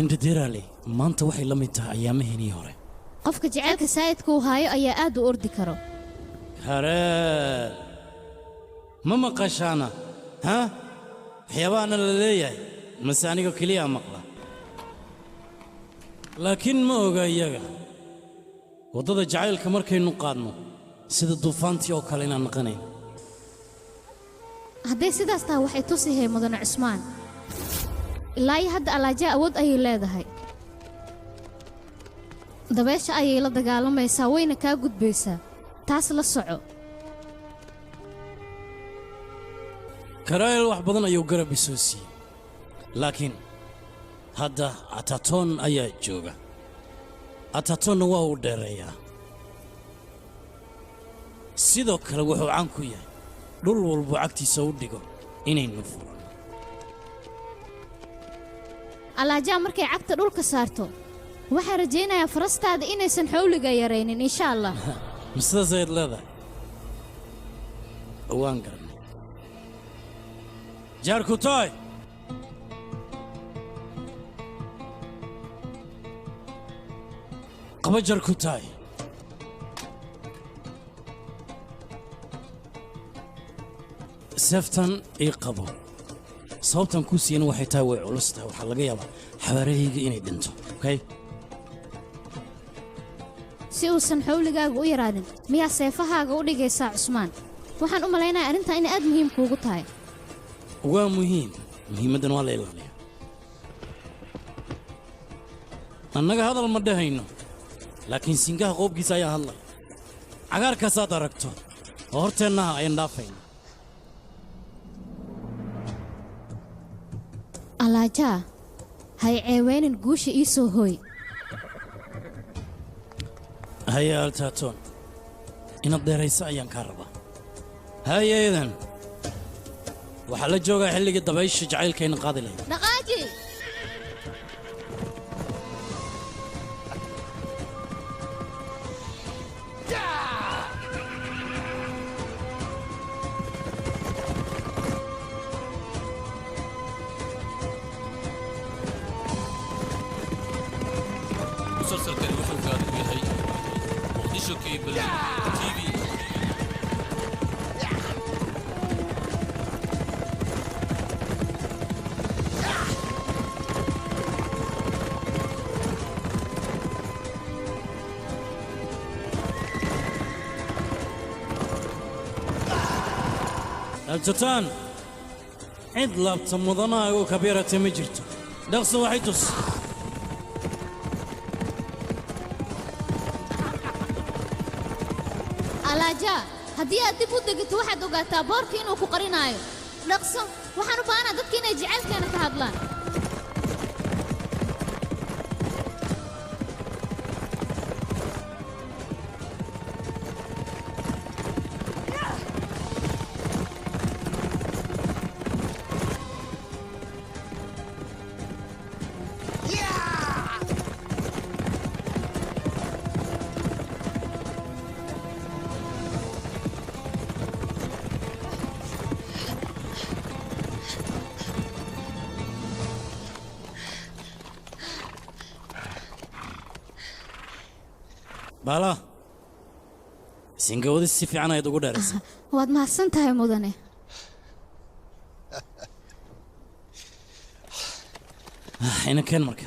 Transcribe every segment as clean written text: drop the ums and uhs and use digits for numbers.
inta deeraale maanta waxay la mid tahay ayaamaheenii hore qofka jacaylka saayidka uu haayo ayaa aad u ordi karo haree ma maqashaana ha waxyaabahaana la leeyahay mase aniga keliya maqla laakiin ma oga iyaga waddada jacaylka markaynu qaadno sida duufaantii oo kale inaan naqanayn hadday sidaas tahay waxay tusihay mudane cusmaan ilaa iyo hadda alaajaa awood ayay leedahay dabeesha ayay la dagaalamaysaa wayna kaa gudbaysaa taas la soco karaayl wax badan ayuu garab isoo siiyey laakiin hadda atatoon ayaa jooga atatoonna waa uu dheereeyaa sidoo kale wuxuu caan ku yahay dhul walbuu cagtiisa u dhigo inaynu furanno alaajaa markay cagta dhulka saarto waxaan rajaynayaa farastaada inaysan xawliga yaraynin insha allah ma sidaas ayaad leedahay waan garanay jaarkutaay qaba jarkutaay seeftan ii qabo sababtan kuu siiyana waxay tahay way culus tahay waxaa laga yaabaa xabaarahayga inay dhinto okay si uusan xawligaaga u yaraadin miyaa seefahaaga u dhigaysaa cusmaan waxaan u malaynayaa arrintaa inay aad muhiim kuugu tahay waa muhiim muhiimaddan waa la ilaaliyaa annaga hadal ma dhahayno laakiin singaha qoobkiisa ayaa hadlaya cagaarkaasaad aragto oo horteennaha ayaan dhaafayna alaajaa hay ceeweynin guusha ii soo hooy haya altatoon inaad dheerayso ayaan kaa rabaa haya eedan waxaa la joogaa xilligii dabaysha jacaylkayna qaadi lahayd dhaqaaji مسلسلكani wuxuu gaar u yahay muqdisho cable tv التتان عد لابت مضنا وكبيرة مجرت دغس وحيتس alaajaa haddii aad dib u degito waxaad ogaataa boorka inuu ku qarinaayo dhaqso waxaan u baahanaa dadka inay jacaylkeena ka hadlaan بالا سنجودي السيف عنا يدقو دارس waad mahadsan tahay mudane هنا كان مركا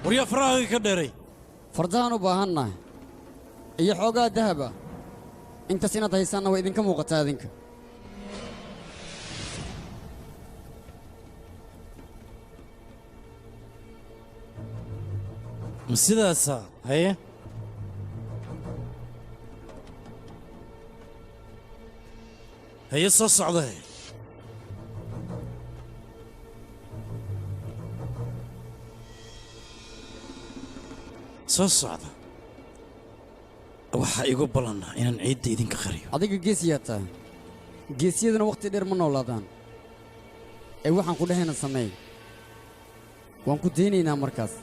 waryaa farahaaga ka dheeray fardahaan u baahannahay iyo xoogaa dahaba intaas inaad haysaanna waa idinka muuqataa adinka ma sidaasaa haye haye soo socda soo socda waxaa igu ballannaa inaan ciidda idinka qariyo adiga geesiyaa tahay geesiyaduna wakhti dheer ma noolaadaan ee waxaan ku dhahayna sameey waan ku daynaynaa markaas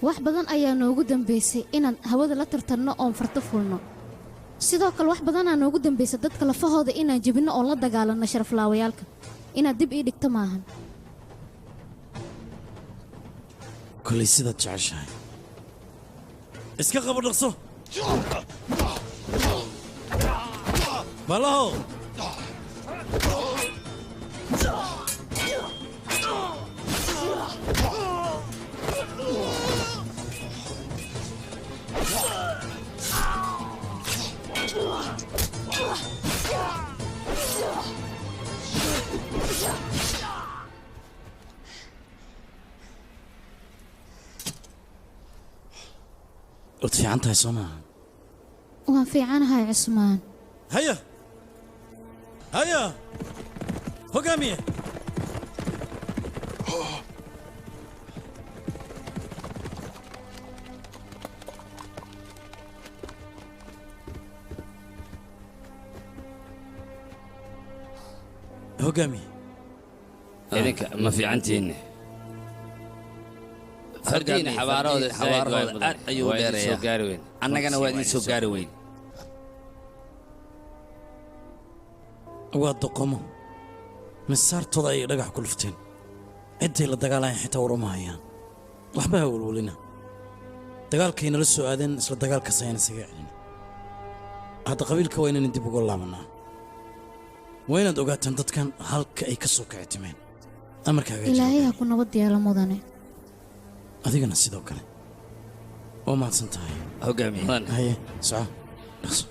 wax badan ayaa noogu dambaysay inaan hawada la tartanno oon farto fulno sidoo kale wax badanaa noogu dambaysay dadka lafahooda inaan jebinno oon la dagaalanno sharaflaawayaalka inaad dib ii dhigto maahan kolay sidaad jeceshahay iska qabo dhaqso balaho waad fiican tahay soo maaha waan fiicanahay cusmaan هيا هيا هجامي هجامي idinka ma fiicantiinne fardiina xabaarooda aad ayuu dheereeyaa annagana waa idiin soo gaari weyn waa doqomo misaartooda ayay dhagax ku lufteen ciday la dagaalayan xitaa war uma hayaan waxba ha welwelina dagaalkay nala soo aadeen isla dagaalkaas ayaan isaga celina hadda qabiilka waa inaynan dib uga laabanaa waa inaad ogaataan dadkan halka ay ka soo kici timeen amarkaaga ilaahay ha ku nabad yeelo mudane adigana sidoo kale waa mahadsan tahay hogaamiye haye soco dhaqso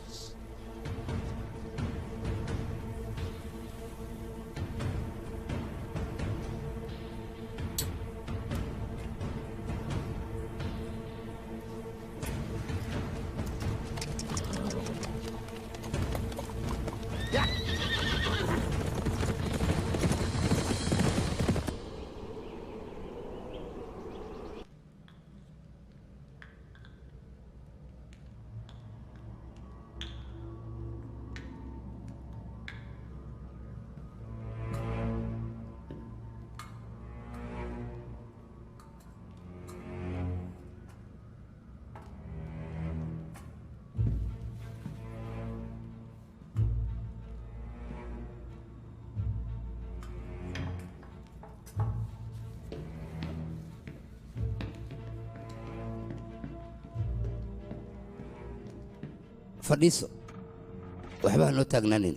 fadhiiso waxba ha noo taagnaanin